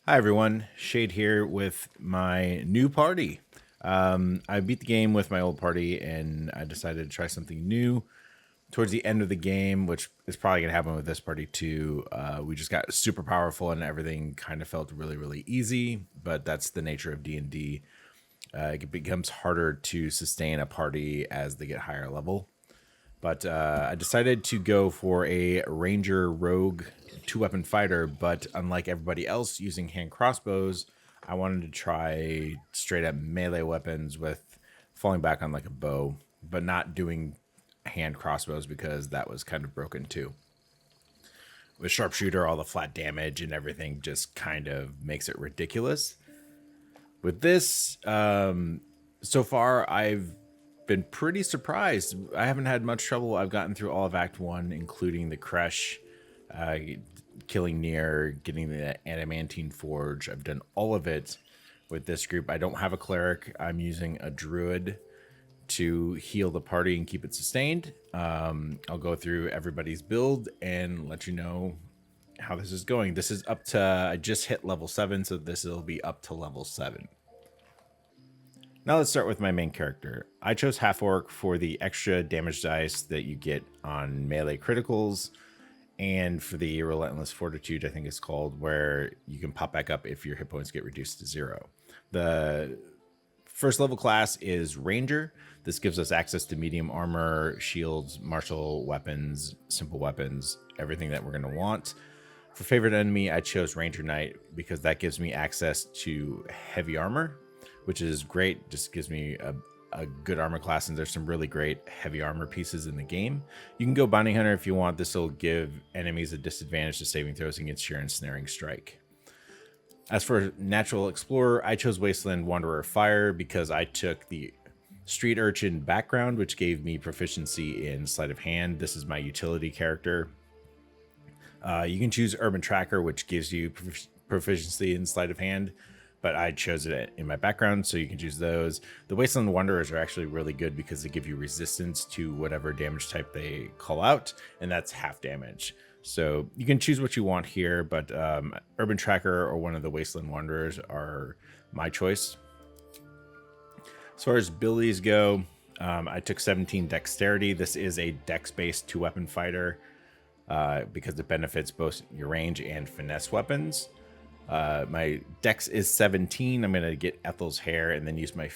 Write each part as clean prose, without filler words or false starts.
Hi everyone, Shade here with my new party. I beat the game with my old party and I decided to try something new towards the end of the game, which is probably going to happen with this party too. We just got super powerful and everything kind of felt really, really easy, but that's the nature of D&D. It becomes harder to sustain a party as they get higher level. But I decided to go for a ranger rogue two-weapon fighter, but unlike everybody else using hand crossbows, I wanted to try straight up melee weapons with falling back on like a bow, but not doing hand crossbows because that was kind of broken too. With sharpshooter, all the flat damage and everything just kind of makes it ridiculous. With this, so far I've been pretty surprised. I haven't had much trouble. I've gotten through all of Act 1, including the Creche, killing Nier, getting the Adamantine Forge. I've done all of it with this group. I don't have a cleric. I'm using a druid to heal the party and keep it sustained. I'll go through everybody's build and let you know how this is going. This is up to, I just hit level 7, so this will be up to level 7. Now let's start with my main character. I chose Half-Orc for the extra damage dice that you get on melee criticals and for the Relentless Fortitude, I think it's called, where you can pop back up if your hit points get reduced to 0. The first level class is Ranger. This gives us access to medium armor, shields, martial weapons, simple weapons, everything that we're going to want. For favorite enemy, I chose Ranger Knight because that gives me access to heavy armor, which is great. Just gives me a good armor class, and there's some really great heavy armor pieces in the game. You can go Bounty Hunter if you want. This will give enemies a disadvantage to saving throws against your ensnaring strike. As for Natural Explorer, I chose Wasteland Wanderer Fire because I took the Street Urchin background, which gave me proficiency in Sleight of Hand. This is my utility character. You can choose Urban Tracker, which gives you proficiency in Sleight of Hand, but I chose it in my background, so you can choose those. The Wasteland Wanderers are actually really good because they give you resistance to whatever damage type they call out, and that's half damage. So you can choose what you want here, but Urban Tracker or one of the Wasteland Wanderers are my choice. As far as abilities go, I took 17 Dexterity. This is a dex-based two-weapon fighter because it benefits both your range and finesse weapons. My dex is 17. I'm going to get Ethel's hair and then use my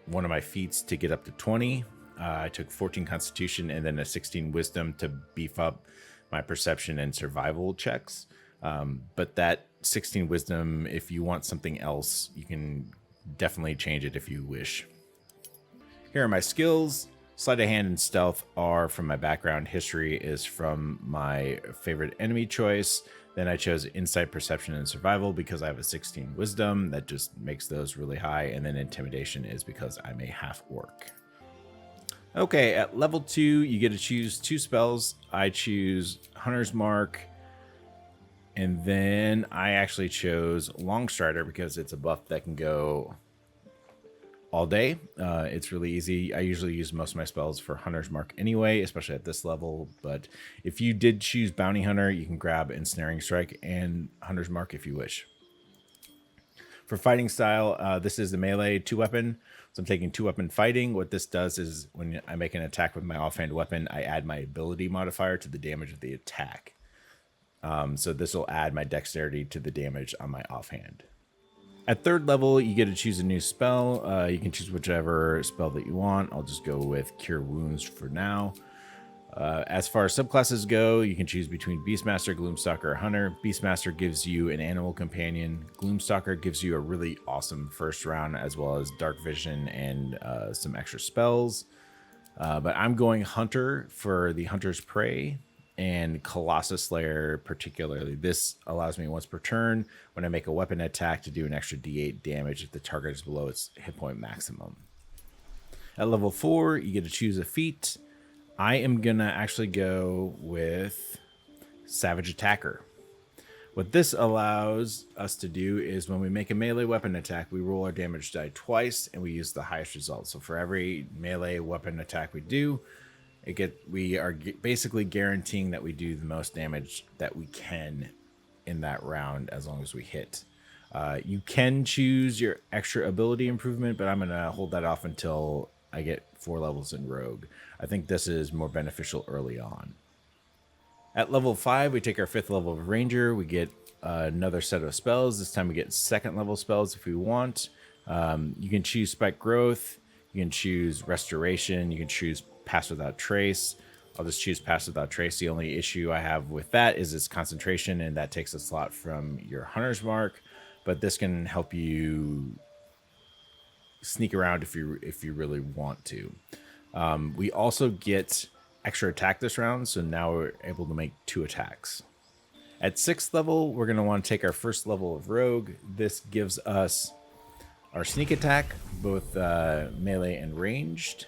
one of my feats to get up to 20. I took 14 Constitution and then a 16 Wisdom to beef up my perception and survival checks. But that 16 Wisdom, if you want something else, you can definitely change it if you wish. Here are my skills. Sleight of Hand and Stealth are from my background. History is from my favorite enemy choice. Then I chose Insight, Perception, and Survival because I have a 16 Wisdom. That just makes those really high. And then Intimidation is because I'm a half-orc. Okay, at level 2, you get to choose 2 spells. I choose Hunter's Mark. And then I actually chose Longstrider because it's a buff that can go all day. It's really easy. I usually use most of my spells for Hunter's Mark anyway, especially at this level. But if you did choose Bounty Hunter, you can grab Ensnaring Strike and Hunter's Mark if you wish. For fighting style, this is the melee 2-weapon. So I'm taking 2-weapon fighting. What this does is when I make an attack with my offhand weapon, I add my ability modifier to the damage of the attack. So this will add my dexterity to the damage on my offhand. At 3rd level, you get to choose a new spell. You can choose whichever spell that you want. I'll just go with Cure Wounds for now. As far as subclasses go, you can choose between Beastmaster, Gloomstalker, or Hunter. Beastmaster gives you an animal companion. Gloomstalker gives you a really awesome first round, as well as Dark Vision and some extra spells. But I'm going Hunter for the Hunter's Prey and Colossus Slayer particularly. This allows me once per turn when I make a weapon attack to do an extra d8 damage if the target is below its hit point maximum. At level 4, you get to choose a feat. I am gonna actually go with Savage Attacker. What this allows us to do is when we make a melee weapon attack, we roll our damage die twice and we use the highest result. So for every melee weapon attack we do, we are basically guaranteeing that we do the most damage that we can in that round as long as we hit. You can choose your extra ability improvement, but I'm going to hold that off until I get 4 levels in Rogue. I think this is more beneficial early on. At level 5, we take our 5th level of Ranger. We get another set of spells. This time we get 2nd level spells if we want. You can choose Spike Growth. You can choose Restoration. You can choose Pass Without Trace. I'll just choose Pass Without Trace. The only issue I have with that is its concentration, and that takes a slot from your Hunter's Mark. But this can help you sneak around if you really want to. We also get extra attack this round, so now we're able to make 2 attacks. At 6th level, we're going to want to take our 1st level of Rogue. This gives us our sneak attack, both melee and ranged.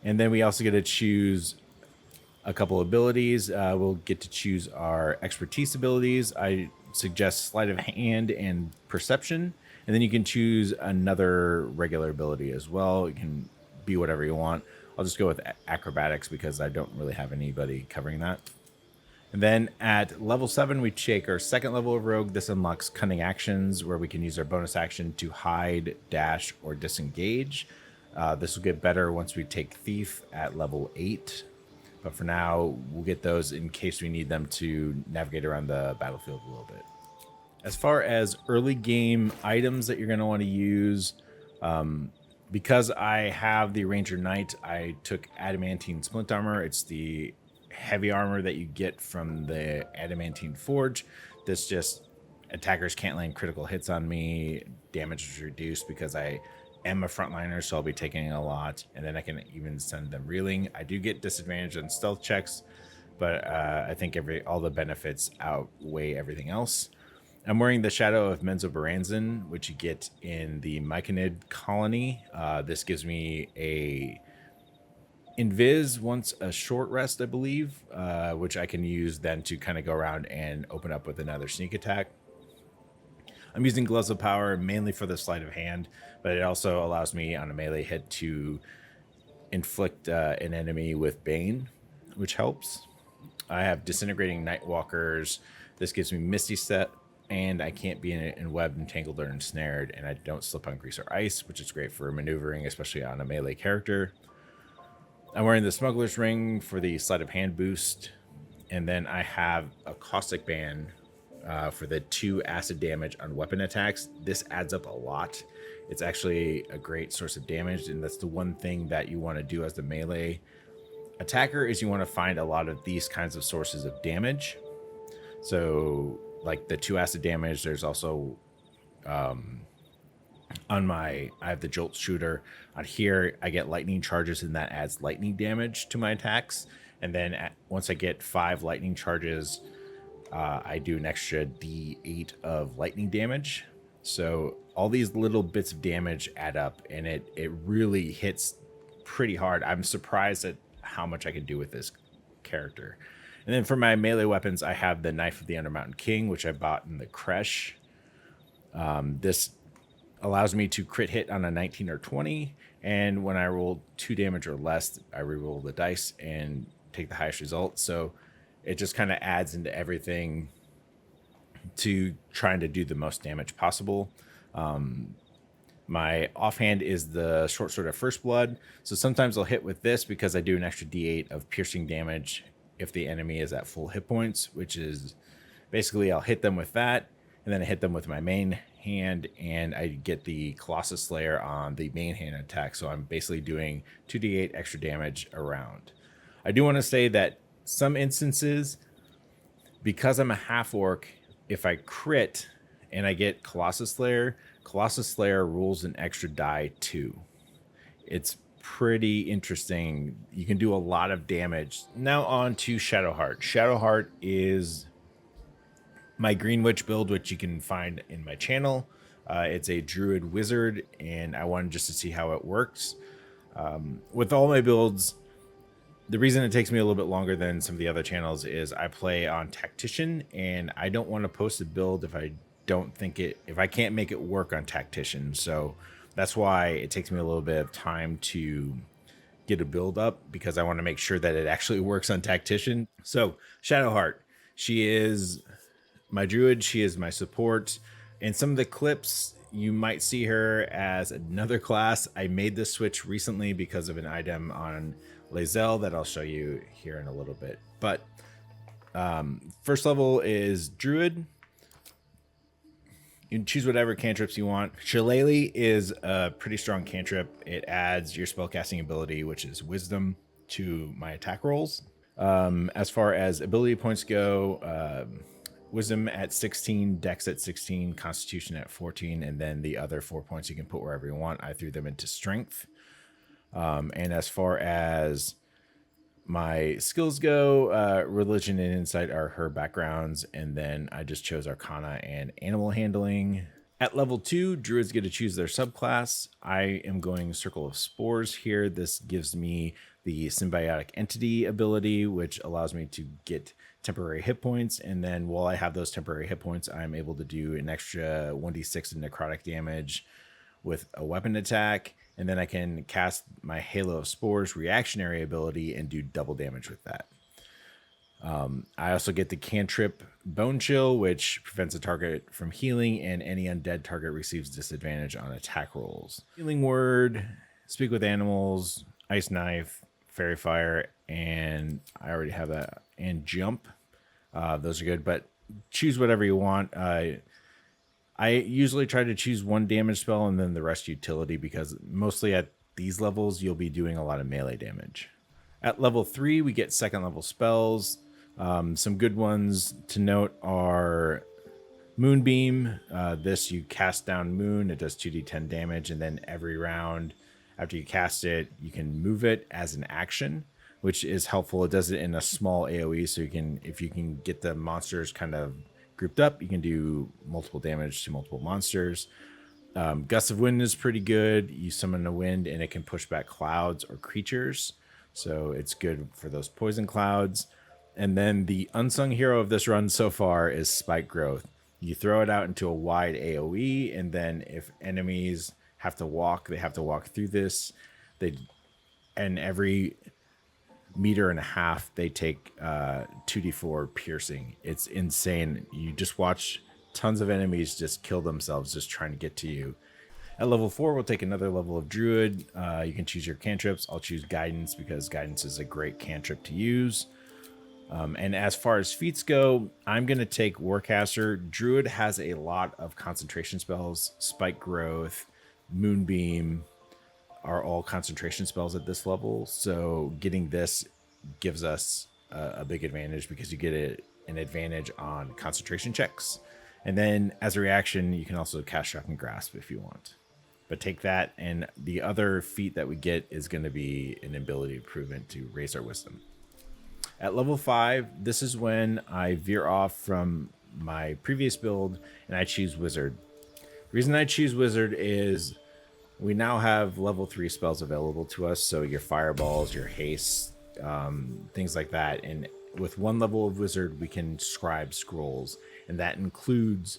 And then we also get to choose a couple abilities. We'll get to choose our expertise abilities. I suggest sleight of hand and perception. And then you can choose another regular ability as well. It can be whatever you want. I'll just go with acrobatics because I don't really have anybody covering that. And then at level 7, we take our 2nd level of Rogue. This unlocks Cunning Actions, where we can use our bonus action to hide, dash, or disengage. This will get better once we take Thief at level 8. But for now, we'll get those in case we need them to navigate around the battlefield a little bit. As far as early game items that you're going to want to use, because I have the Ranger Knight, I took Adamantine Splint Armor. It's the heavy armor that you get from the Adamantine Forge. This just, attackers can't land critical hits on me. Damage is reduced because I am a frontliner, so I'll be taking a lot. And then I can even send them reeling. I do get disadvantage on stealth checks, but I think all the benefits outweigh everything else. I'm wearing the Shadow of Menzoberranzan, which you get in the Myconid colony. This gives me a Invis once a short rest, I believe, which I can use then to kind of go around and open up with another sneak attack. I'm using Gloves of Power mainly for the sleight of hand, but it also allows me on a melee hit to inflict an enemy with Bane, which helps. I have Disintegrating Nightwalkers. This gives me Misty Step, and I can't be in webbed, entangled, or ensnared, and I don't slip on grease or ice, which is great for maneuvering, especially on a melee character. I'm wearing the Smuggler's Ring for the Sleight of Hand boost, and then I have a Caustic Band for the 2 acid damage on weapon attacks. This adds up a lot. It's actually a great source of damage, and that's the one thing that you want to do as the melee attacker is you want to find a lot of these kinds of sources of damage. So like the 2 acid damage, there's also I have the Jolt Shooter. On here, I get lightning charges, and that adds lightning damage to my attacks. And then once I get 5 lightning charges, I do an extra D8 of lightning damage. So all these little bits of damage add up, and it really hits pretty hard. I'm surprised at how much I can do with this character. And then for my melee weapons, I have the Knife of the Undermountain King, which I bought in the Kresh. This allows me to crit hit on a 19 or 20, and when I roll 2 damage or less, I reroll the dice and take the highest result. So it just kind of adds into everything to trying to do the most damage possible. My offhand is the Short Sword of First Blood, so sometimes I'll hit with this because I do an extra D8 of piercing damage if the enemy is at full hit points, which is basically I'll hit them with that, and then I hit them with my main hand, and I get the Colossus Slayer on the main hand attack. So I'm basically doing 2d8 extra damage around. I do want to say that some instances, because I'm a half orc, if I crit and I get Colossus Slayer rules an extra die too. It's pretty interesting. You can do a lot of damage. Now on to Shadowheart. Shadowheart is my Green Witch build, which you can find in my channel. It's a druid wizard, and I wanted just to see how it works. With all my builds, the reason it takes me a little bit longer than some of the other channels is I play on Tactician, and I don't want to post a build if I can't make it work on Tactician. So that's why it takes me a little bit of time to get a build up, because I want to make sure that it actually works on Tactician. So Shadowheart, she is my druid, she is my support, In some of the clips, you might see her as another class. I made this switch recently because of an item on Lae'zel that I'll show you here in a little bit. But first level is Druid. You can choose whatever cantrips you want. Shillelagh is a pretty strong cantrip. It adds your spellcasting ability, which is Wisdom, to my attack rolls. As far as ability points go, Wisdom at 16, Dex at 16, Constitution at 14, and then the other 4 points you can put wherever you want. I threw them into Strength. And as far as my skills go, Religion and Insight are her backgrounds, and then I just chose Arcana and Animal Handling. At level 2, Druids get to choose their subclass. I am going Circle of Spores here. This gives me the Symbiotic Entity ability, which allows me to get temporary hit points, and then while I have those temporary hit points, I'm able to do an extra 1d6 of necrotic damage with a weapon attack, and then I can cast my Halo of Spores reactionary ability and do double damage with that. I also get the cantrip Bone Chill, which prevents a target from healing, and any undead target receives disadvantage on attack rolls. Healing Word, Speak with Animals, Ice Knife, Fairy Fire, and I already have that, and Jump. Those are good, but choose whatever you want. I usually try to choose one damage spell and then the rest utility, because mostly at these levels, you'll be doing a lot of melee damage. At level 3, we get second level spells. Some good ones to note are Moonbeam. This, you cast down Moon. It does 2d10 damage, and then every round after you cast it, you can move it as an action, which is helpful. It does it in a small AoE, so you can, if you can get the monsters kind of grouped up, you can do multiple damage to multiple monsters. Gust of Wind is pretty good. You summon a wind, and it can push back clouds or creatures, so it's good for those poison clouds. And then the unsung hero of this run so far is Spike Growth. You throw it out into a wide AoE, and then if enemies have to walk, they have to walk through this. And every meter and a half, they take 2d4 piercing. It's insane. You just watch tons of enemies just kill themselves just trying to get to you. At level 4, we'll take another level of Druid. You can choose your cantrips. I'll choose Guidance because Guidance is a great cantrip to use. And as far as feats go, I'm going to take Warcaster. Druid has a lot of concentration spells. Spike Growth, Moonbeam are all concentration spells at this level. So getting this gives us a big advantage because you get an advantage on concentration checks. And then as a reaction, you can also cast Shock and Grasp if you want. But take that, and the other feat that we get is going to be an ability improvement to raise our wisdom. At level 5, this is when I veer off from my previous build and I choose Wizard. The reason I choose Wizard is we now have level 3 spells available to us, so your fireballs, your haste, things like that. And with one level of Wizard, we can scribe scrolls, and that includes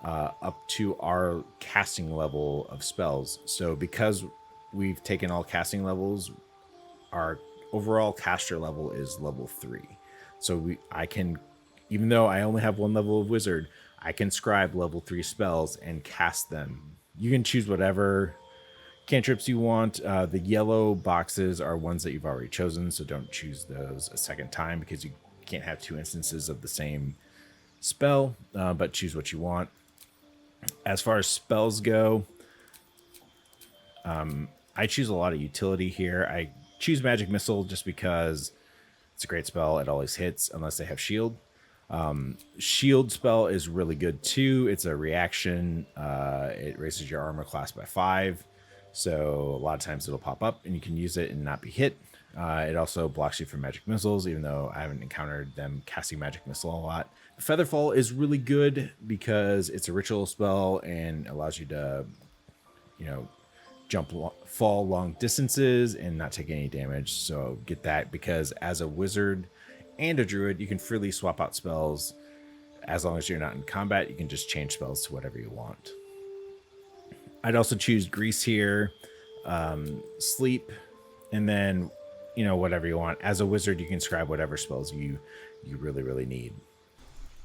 up to our casting level of spells. So because we've taken all casting levels, our overall caster level is level 3. So I can, even though I only have one level of Wizard, I can scribe level 3 spells and cast them. You can choose whatever cantrips you want. The yellow boxes are ones that you've already chosen, so don't choose those a second time because you can't have 2 instances of the same spell, but choose what you want. As far as spells go, I choose a lot of utility here. I choose Magic Missile just because it's a great spell. It always hits unless they have shield. Shield spell is really good too. It's a reaction. It raises your armor class by 5. So a lot of times it'll pop up and you can use it and not be hit. It also blocks you from magic missiles, even though I haven't encountered them casting magic missile a lot. Featherfall is really good because it's a ritual spell and allows you to, fall long distances and not take any damage. So get that, because as a wizard and a druid, you can freely swap out spells. As long as you're not in combat, you can just change spells to whatever you want. I'd also choose Grease here, Sleep, and then, whatever you want. As a wizard, you can scribe whatever spells you really, really need.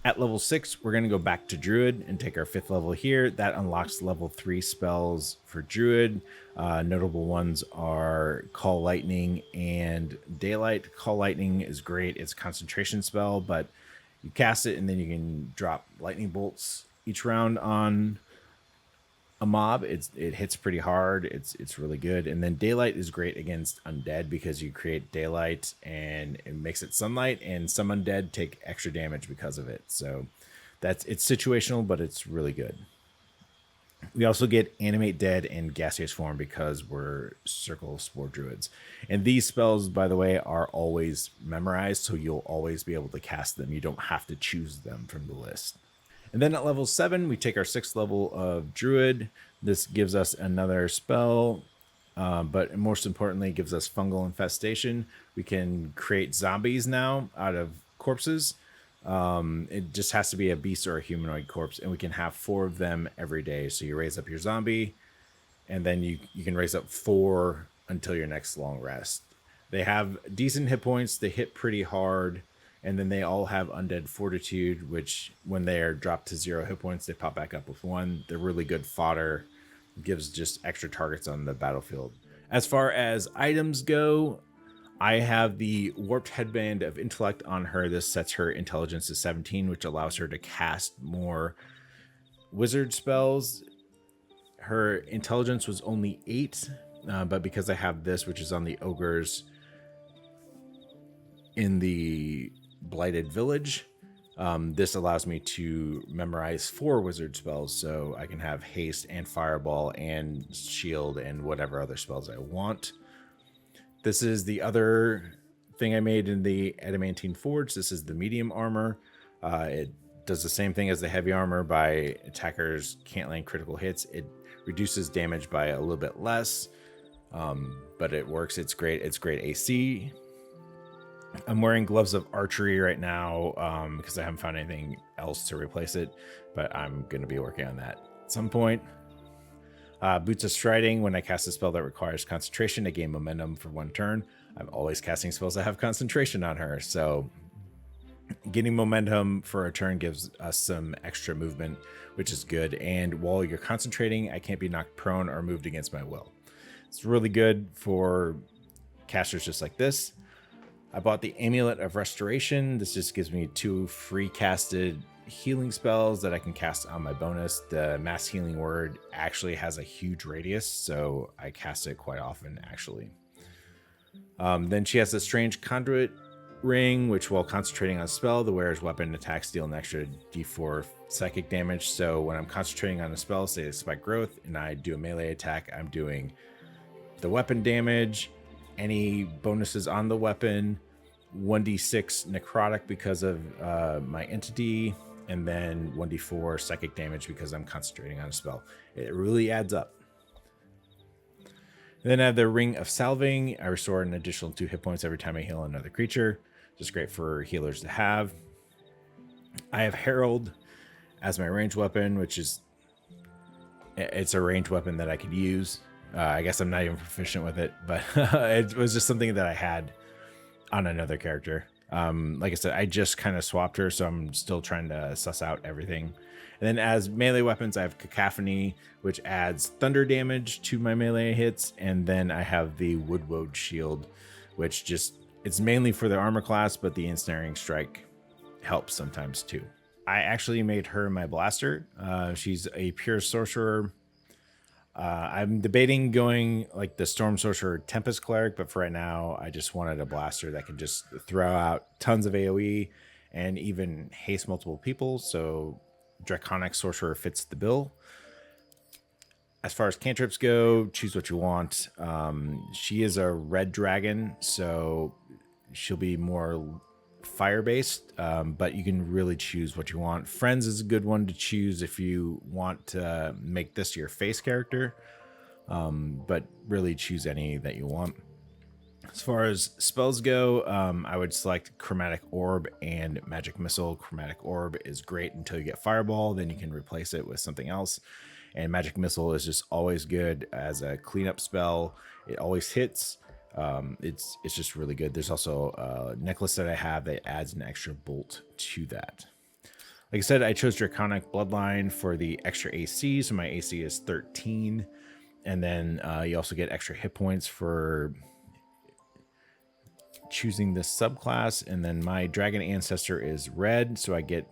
At level 6, we're going to go back to Druid and take our 5th level here. That unlocks level 3 spells for Druid. Notable ones are Call Lightning and Daylight. Call Lightning is great. It's a concentration spell, but you cast it and then you can drop lightning bolts each round on a mob. It hits pretty hard. It's really good. And then Daylight is great against undead because you create daylight and it makes it sunlight, and some undead take extra damage because of it. So it's situational, but it's really good. We also get Animate Dead and Gaseous Form because we're Circle Spore Druids. And these spells, by the way, are always memorized, so you'll always be able to cast them. You don't have to choose them from the list. And then at level 7, we take our 6th level of Druid. This gives us another spell, but most importantly, gives us Fungal Infestation. We can create zombies now out of corpses. It just has to be a beast or a humanoid corpse, and we can have 4 of them every day. So you raise up your zombie, and then you can raise up 4 until your next long rest. They have decent hit points. They hit pretty hard. And then they all have Undead Fortitude, which when they are dropped to 0 hit points, they pop back up with 1. They're really good fodder. Gives just extra targets on the battlefield. As far as items go, I have the Warped Headband of Intellect on her. This sets her intelligence to 17, which allows her to cast more wizard spells. Her intelligence was only 8, but because I have this, which is on the ogres in the Blighted Village, this allows me to memorize 4 wizard spells, so I can have haste and fireball and shield and whatever other spells I want. This is the other thing I made in the Adamantine Forge. This is the medium armor. It does the same thing as the heavy armor. By attackers can't land critical hits, it reduces damage by a little bit less, but it works. It's great. It's great AC. I'm wearing gloves of archery right now because I haven't found anything else to replace it, but I'm going to be working on that at some point. Boots of Striding. When I cast a spell that requires concentration, I gain momentum for 1 turn. I'm always casting spells that have concentration on her, so getting momentum for a turn gives us some extra movement, which is good. And while you're concentrating, I can't be knocked prone or moved against my will. It's really good for casters just like this. I bought the Amulet of Restoration. This just gives me 2 free casted healing spells that I can cast on my bonus. The Mass Healing Word actually has a huge radius, so I cast it quite often, actually. Then she has the Strange Conduit Ring, which while concentrating on a spell, the wearer's weapon attacks deal an extra d4 psychic damage. So when I'm concentrating on a spell, say Spike Growth, and I do a melee attack, I'm doing the weapon damage, any bonuses on the weapon, 1d6 necrotic because of my entity, and then 1d4 psychic damage because I'm concentrating on a spell. It really adds up. And then I have the Ring of Salving. I restore an additional 2 hit points every time I heal another creature. Just great for healers to have. I have Herald as my ranged weapon, which is it's a ranged weapon that I could use. I guess I'm not even proficient with it, but it was just something that I had on another character. Like I said, I just kind of swapped her, so I'm still trying to suss out everything. And then as melee weapons, I have Cacophony, which adds thunder damage to my melee hits. And then I have the Woodwode Shield, which it's mainly for the armor class, but the Ensnaring Strike helps sometimes too. I actually made her my blaster. She's a pure sorcerer. I'm debating going like the Storm Sorcerer Tempest Cleric, but for right now, I just wanted a blaster that can just throw out tons of AoE and even haste multiple people. So Draconic Sorcerer fits the bill. As far as cantrips go, choose what you want. She is a red dragon, so she'll be more fire-based, but you can really choose what you want. Friends is a good one to choose if you want to make this your face character, but really choose any that you want. As far as spells go, I would select Chromatic Orb and Magic Missile. Chromatic Orb is great until you get Fireball, then you can replace it with something else. And Magic Missile is just always good as a cleanup spell. It always hits. It's just really good. There's also a necklace that I have that adds an extra bolt to that. Like I said, I chose Draconic Bloodline for the extra AC, so my AC is 13. And then you also get extra hit points for choosing this subclass. And then my Dragon Ancestor is red, so I get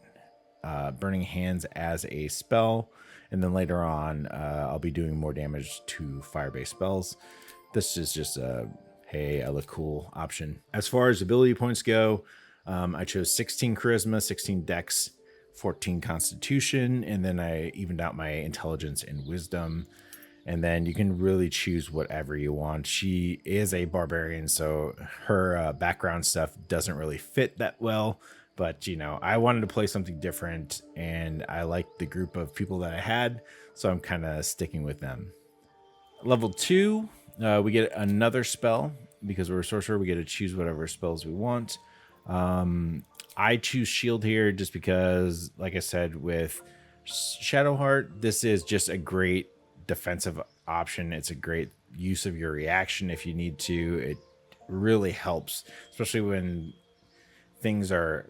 Burning Hands as a spell. And then later on, I'll be doing more damage to fire-based spells. This is just a, hey, I look cool option. As far as ability points go, I chose 16 Charisma, 16 Dex, 14 Constitution, and then I evened out my Intelligence and Wisdom. And then you can really choose whatever you want. She is a barbarian, so her background stuff doesn't really fit that well. But, you know, I wanted to play something different, and I liked the group of people that I had, so I'm kind of sticking with them. Level 2, we get another spell. Because we're a sorcerer, we get to choose whatever spells we want. I choose shield here just because, like I said, with Shadowheart, this is just a great defensive option. It's a great use of your reaction if you need to. It really helps, especially when things are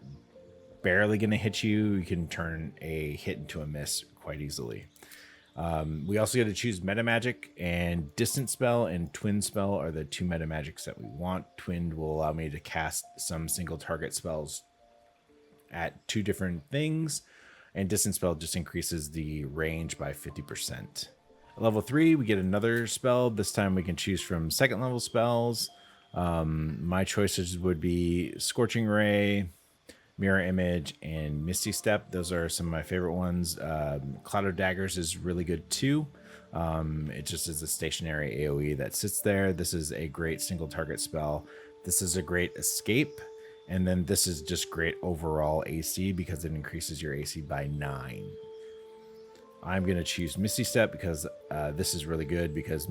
barely going to hit you. You can turn a hit into a miss quite easily. We also get to choose meta magic, and distant spell and twin spell are the two meta magics that we want. Twin will allow me to cast some single target spells at two different things, and distant spell just increases the range by 50%. At level 3, we get another spell. This time we can choose from second level spells. My choices would be Scorching Ray, Mirror Image, and Misty Step. Those are some of my favorite ones. Cloud of Daggers is really good too. It just is a stationary AoE that sits there. This is a great single target spell. This is a great escape. And then this is just great overall AC because it increases your AC by 9. I'm going to choose Misty Step because this is really good because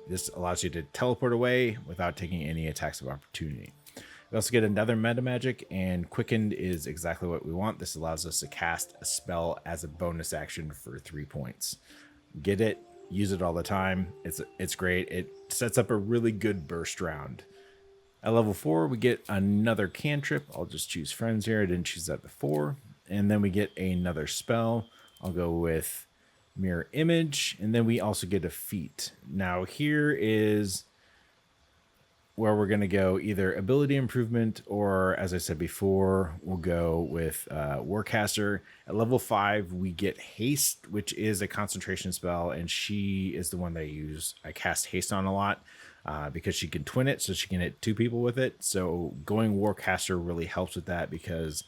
this allows you to teleport away without taking any attacks of opportunity. We also get another meta magic, and Quickened is exactly what we want. This allows us to cast a spell as a bonus action for 3 points. Get it, use it all the time. It's great. It sets up a really good burst round. At level 4, we get another cantrip. I'll just choose Friends here. I didn't choose that before. And then we get another spell. I'll go with Mirror Image, and then we also get a feat. Now here is where we're going to go either ability improvement or, as I said before, we'll go with Warcaster. At level 5, we get Haste, which is a concentration spell, and she is the one that I cast Haste on a lot because she can twin it, so she can hit 2 people with it. So going Warcaster really helps with that because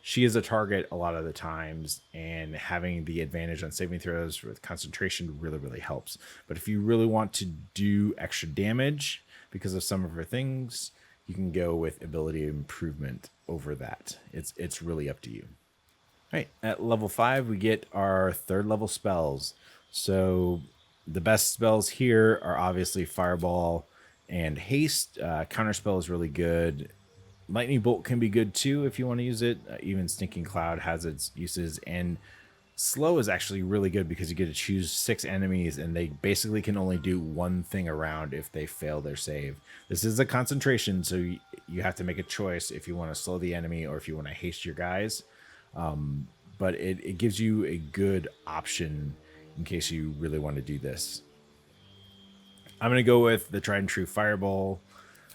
she is a target a lot of the times, and having the advantage on saving throws with concentration really, really helps. But if you really want to do extra damage because of some of her things, you can go with ability improvement over that. It's really up to you. All right, at level 5, we get our 3rd level spells. So the best spells here are obviously Fireball and Haste. Counterspell is really good. Lightning Bolt can be good too if you want to use it. Even Stinking Cloud has its uses, and Slow is actually really good because you get to choose 6 enemies and they basically can only do one thing around if they fail their save. This is a concentration, so you have to make a choice if you want to slow the enemy or if you want to haste your guys. But it gives you a good option in case you really want to do this. I'm going to go with the tried and true Fireball.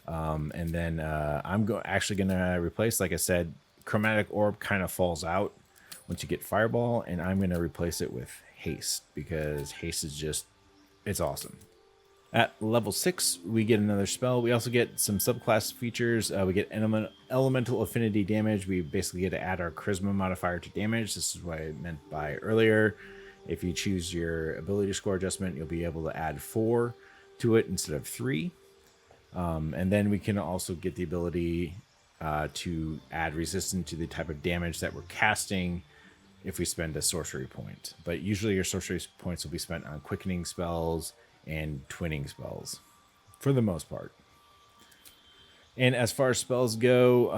And then I'm actually going to replace, like I said, Chromatic Orb kind of falls out once you get Fireball, and I'm going to replace it with Haste because Haste is just, it's awesome. At level 6, we get another spell. We also get some subclass features. We get Elemental Affinity damage. We basically get to add our Charisma modifier to damage. This is what I meant by earlier. If you choose your ability score adjustment, you'll be able to add 4 to it instead of 3. And then we can also get the ability to add resistance to the type of damage that we're casting if we spend a sorcery point. But usually your sorcery points will be spent on quickening spells and twinning spells for the most part. And as far as spells go,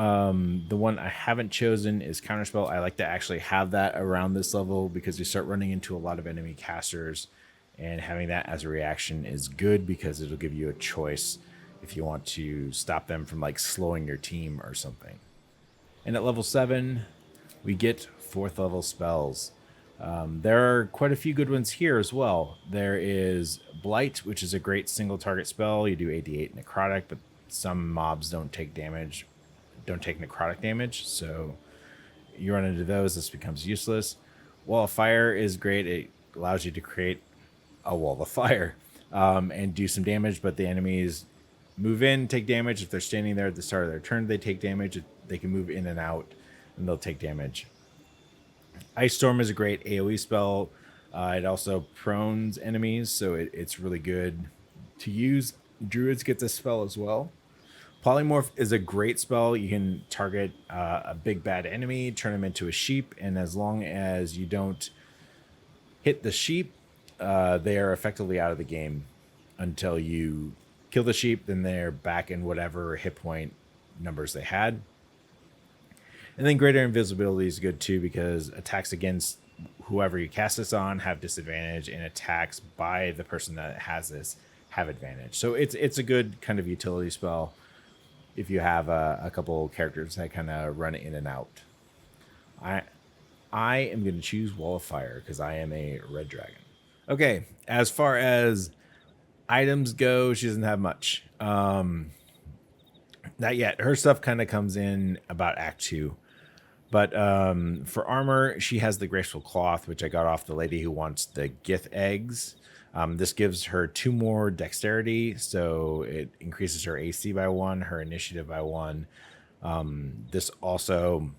the one I haven't chosen is Counterspell. I like to actually have that around this level because you start running into a lot of enemy casters, and having that as a reaction is good because it'll give you a choice if you want to stop them from like slowing your team or something. And at level 7, we get 4th level spells. There are quite a few good ones here as well. There is Blight, which is a great single target spell. You do 88 necrotic, but some mobs don't take necrotic damage, so you run into those, this becomes useless. Wall of Fire is great. It allows you to create a wall of fire and do some damage, but the enemies move in, take damage. If they're standing there at the start of their turn, they take damage. They can move in and out, and they'll take damage. Ice Storm is a great AoE spell. It also prones enemies, so it's really good to use. Druids get this spell as well. Polymorph is a great spell. You can target a big bad enemy, turn them into a sheep, and as long as you don't hit the sheep, they are effectively out of the game until you kill the sheep. Then they're back in whatever hit point numbers they had. And then Greater Invisibility is good too, because attacks against whoever you cast this on have disadvantage, and attacks by the person that has this have advantage. So it's a good kind of utility spell if you have a couple characters that kind of run in and out. I am going to choose Wall of Fire because I am a red dragon. Okay, as far as items go, she doesn't have much. Not yet. Her stuff kind of comes in about Act 2. But for armor, she has the Graceful Cloth, which I got off the lady who wants the Gith eggs. This gives her 2 more dexterity, so it increases her AC by 1, her initiative by 1. This also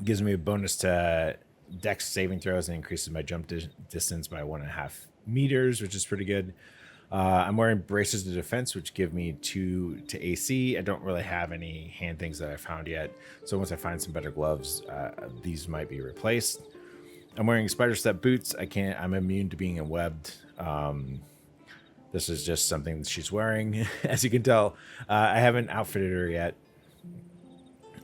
gives me a bonus to dex saving throws and increases my jump distance by 1.5 meters, which is pretty good. I'm wearing Braces of Defense, which give me 2 to AC. I don't really have any hand things that I found yet, so once I find some better gloves, these might be replaced. I'm wearing Spider Step boots. I'm immune to being webbed. This is just something that she's wearing, as you can tell. I haven't outfitted her yet.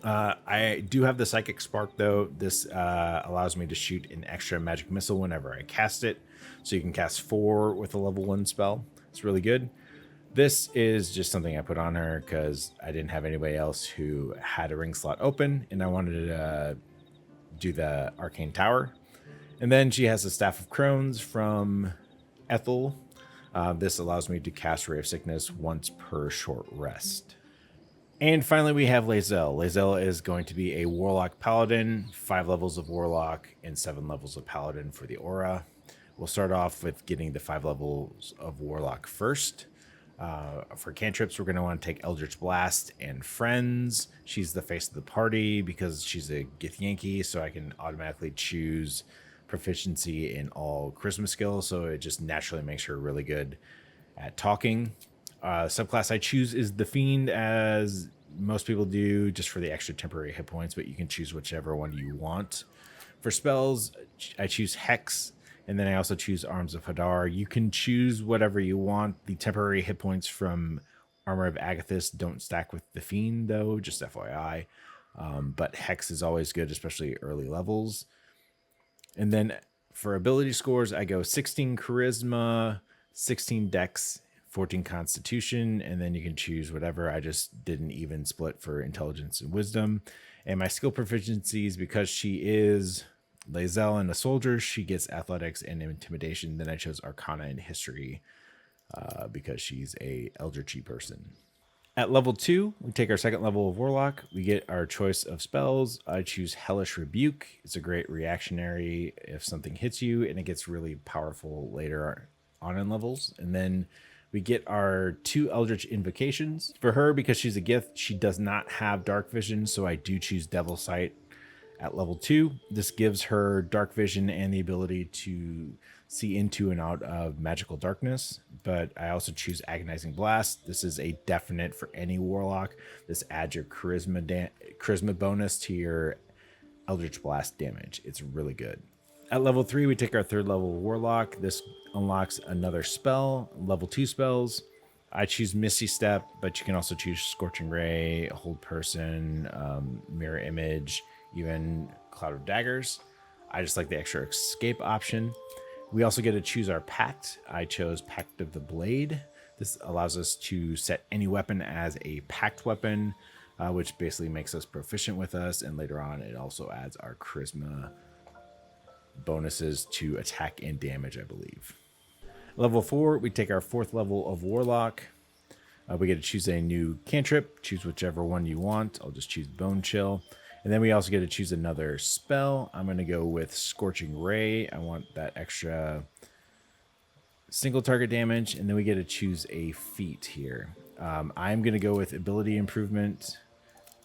I do have the Psychic Spark, though. This allows me to shoot an extra magic missile whenever I cast it. So you can cast 4 with a level 1 spell. It's really good. This is just something I put on her because I didn't have anybody else who had a ring slot open, and I wanted to do the Arcane Tower. And then she has the Staff of Crones from Ethel. This allows me to cast Ray of Sickness once per short rest. And finally, we have Lae'zel. Lae'zel is going to be a Warlock Paladin, 5 levels of Warlock and 7 levels of Paladin for the aura. We'll start off with getting the 5 levels of Warlock first. For cantrips, we're going to want to take Eldritch Blast and Friends. She's the face of the party because she's a Githyanki, so I can automatically choose proficiency in all charisma skills, so it just naturally makes her really good at talking. Subclass I choose is the Fiend, as most people do, just for the extra temporary hit points, but you can choose whichever one you want. For spells, I choose Hex, and then I also choose Arms of Hadar. You can choose whatever you want. The temporary hit points from Armor of Agathis don't stack with the Fiend, though, just FYI. But Hex is always good, especially early levels. And then for ability scores, I go 16 Charisma, 16 Dex, 14 Constitution, and then you can choose whatever. I just did an even split for Intelligence and Wisdom. And my skill proficiencies, because she is Lae'zel and a soldier, she gets Athletics and Intimidation. Then I chose Arcana and History because she's a Eldritchy person. At level 2, we take our 2nd level of Warlock. We get our choice of spells. I choose Hellish Rebuke. It's a great reactionary if something hits you, and it gets really powerful later on in levels. And then we get our 2 Eldritch Invocations. For her, because she's a Gith, she does not have Dark Vision, so I do choose Devil Sight at level 2. This gives her Dark Vision and the ability to see into and out of magical darkness, but I also choose Agonizing Blast. This is a definite for any Warlock. This adds your charisma bonus to your Eldritch Blast damage. It's really good. At level 3, we take our 3rd level Warlock. This unlocks another spell, level 2 spells. I choose Misty Step, but you can also choose Scorching Ray, Hold Person, Mirror Image, even Cloud of Daggers. I just like the extra escape option. We also get to choose our pact. I chose Pact of the Blade. This allows us to set any weapon as a pact weapon. which basically makes us proficient with us. And later on, it also adds our charisma bonuses to attack and damage, I believe. Level 4, we take our 4th level of Warlock. We get to choose a new cantrip. Choose whichever one you want. I'll just choose Bone Chill. And then we also get to choose another spell. I'm going to go with Scorching Ray. I want that extra single target damage. And then we get to choose a feat here. I'm going to go with Ability Improvement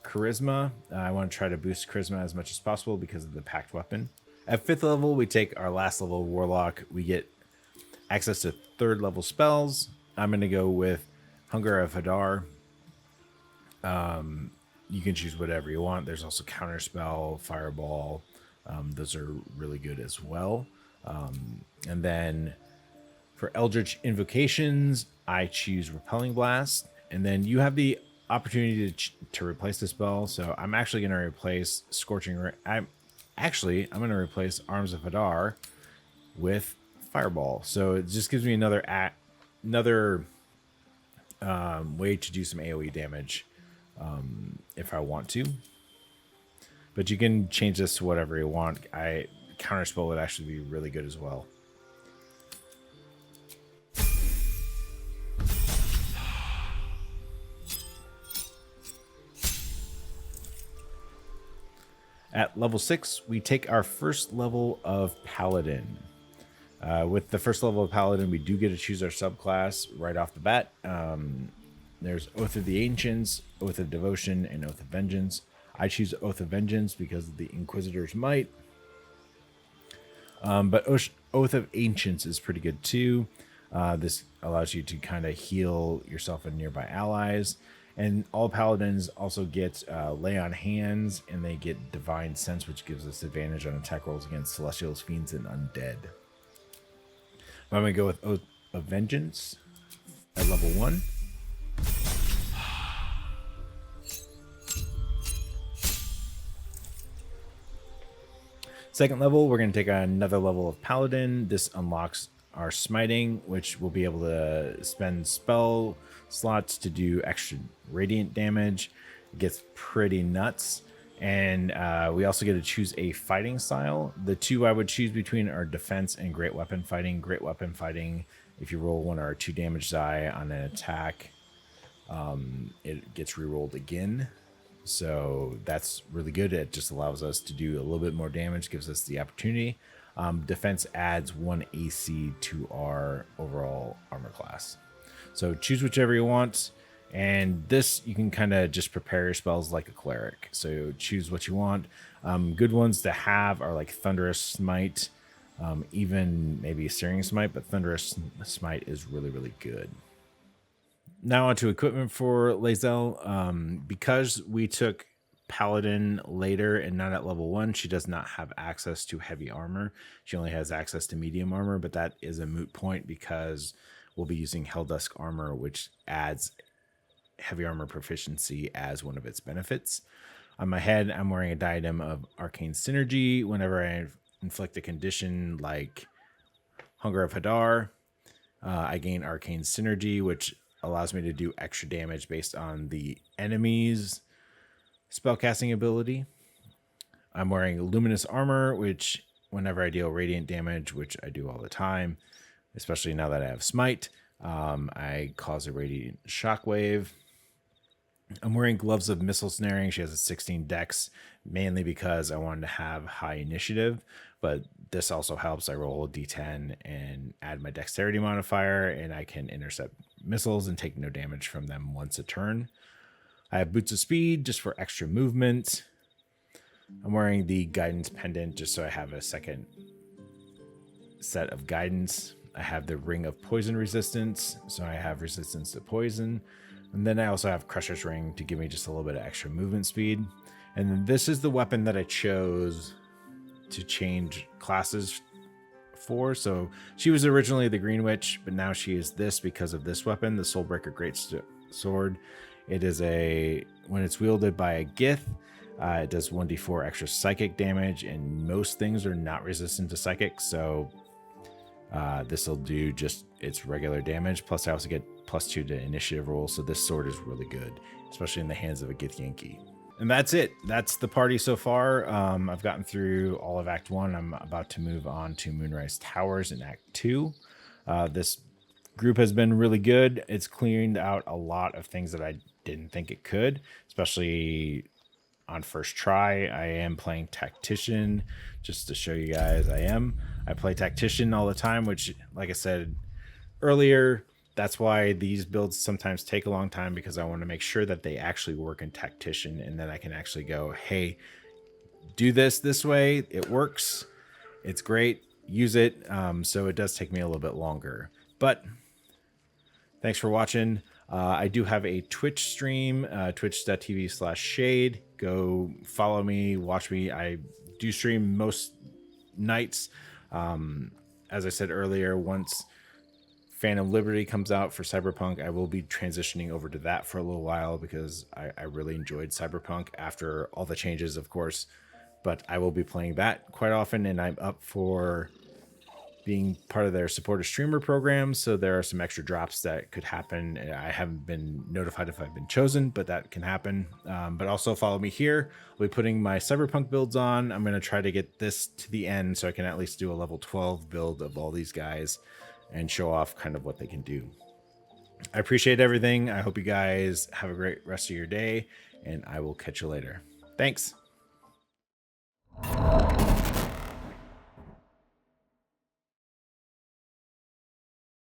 Charisma. I want to try to boost Charisma as much as possible because of the Pact Weapon. At 5th level, we take our last level of Warlock. We get access to 3rd level spells. I'm going to go with Hunger of Hadar. You can choose whatever you want. There's also Counterspell, Fireball. Those are really good as well. And then for Eldritch Invocations, I choose Repelling Blast. And then you have the opportunity to replace the spell. So I'm actually going to replace Scorching Ray. I'm going to replace Arms of Hadar with Fireball. So it just gives me another way to do some AoE damage if I want to. But you can change this to whatever you want. Counterspell would actually be really good as well. At level 6, we take our first level of Paladin. With the first level of Paladin, we do get to choose our subclass right off the bat. There's Oath of the Ancients, Oath of Devotion, and Oath of Vengeance. I choose Oath of Vengeance because of the Inquisitor's Might. But Oath of Ancients is pretty good too. This allows you to kind of heal yourself and nearby allies. And all Paladins also get Lay on Hands, and they get Divine Sense, which gives us advantage on attack rolls against Celestials, Fiends, and Undead. I'm going to go with Oath of Vengeance at level 1. Second level, we're going to take another level of Paladin. This unlocks our Smiting, which will be able to spend spell slots to do extra radiant damage. It gets pretty nuts. And we also get to choose a fighting style. The two I would choose between are defense and great weapon fighting. Great weapon fighting, if you roll 1 or 2 damage die on an attack, it gets re-rolled again. So that's really good. It just allows us to do a little bit more damage, gives us the opportunity. Defense adds 1 AC to our overall armor class. So choose whichever you want. And this, you can kind of just prepare your spells like a cleric. So choose what you want. Good ones to have are like Thunderous Smite, even maybe Searing Smite, but Thunderous Smite is really, really good. Now onto equipment for Lae'zel. Because we took Paladin later and not at level 1, she does not have access to heavy armor. She only has access to medium armor, but that is a moot point because we'll be using Helldusk armor, which adds heavy armor proficiency as one of its benefits. On my head, I'm wearing a diadem of Arcane Synergy. Whenever I inflict a condition like Hunger of Hadar, I gain Arcane Synergy, which allows me to do extra damage based on the enemy's spellcasting ability. I'm wearing Luminous Armor, which whenever I deal radiant damage, which I do all the time, especially now that I have Smite, I cause a radiant shockwave. I'm wearing Gloves of Missile Snaring. She has a 16 dex, mainly because I wanted to have high initiative, but this also helps. I roll a d10 and add my dexterity modifier, and I can intercept missiles and take no damage from them once a turn. I have Boots of Speed just for extra movement. I'm wearing the Guidance Pendant just so I have a second set of guidance. I have the Ring of Poison Resistance, so I have resistance to poison. And then I also have Crusher's Ring to give me just a little bit of extra movement speed. And then this is the weapon that I chose to change classes for. So she was originally the Green Witch, but now she is this because of this weapon, the Soulbreaker Great Sword. It is when it's wielded by a Gith, it does 1d4 extra psychic damage, and most things are not resistant to psychic. So This will do just its regular damage. Plus, I also get +2 to initiative roll, so this sword is really good, especially in the hands of a Githyanki. And that's it. That's the party so far. I've gotten through all of Act 1. I'm about to move on to Moonrise Towers in Act 2. This group has been really good. It's cleaned out a lot of things that I didn't think it could, especially on first try. I am playing Tactician, just to show you guys I play Tactician all the time, which, like I said earlier, that's why these builds sometimes take a long time, because I want to make sure that they actually work in Tactician, and then I can actually go, hey, do this way. It works. It's great. Use it. So it does take me a little bit longer. But thanks for watching. I do have a Twitch stream, twitch.tv/shade. Go follow me, watch me. I do stream most nights. As I said earlier, once Phantom Liberty comes out for Cyberpunk, I will be transitioning over to that for a little while, because I really enjoyed Cyberpunk after all the changes, of course. But I will be playing that quite often, and I'm up for being part of their supporter streamer program, so there are some extra drops that could happen. I haven't been notified if I've been chosen, but that can happen. But also follow me here. I'll be putting my Cyberpunk builds on. I'm going to try to get this to the end so I can at least do a level 12 build of all these guys and show off kind of what they can do. I appreciate everything. I hope you guys have a great rest of your day, and I will catch you later. Thanks.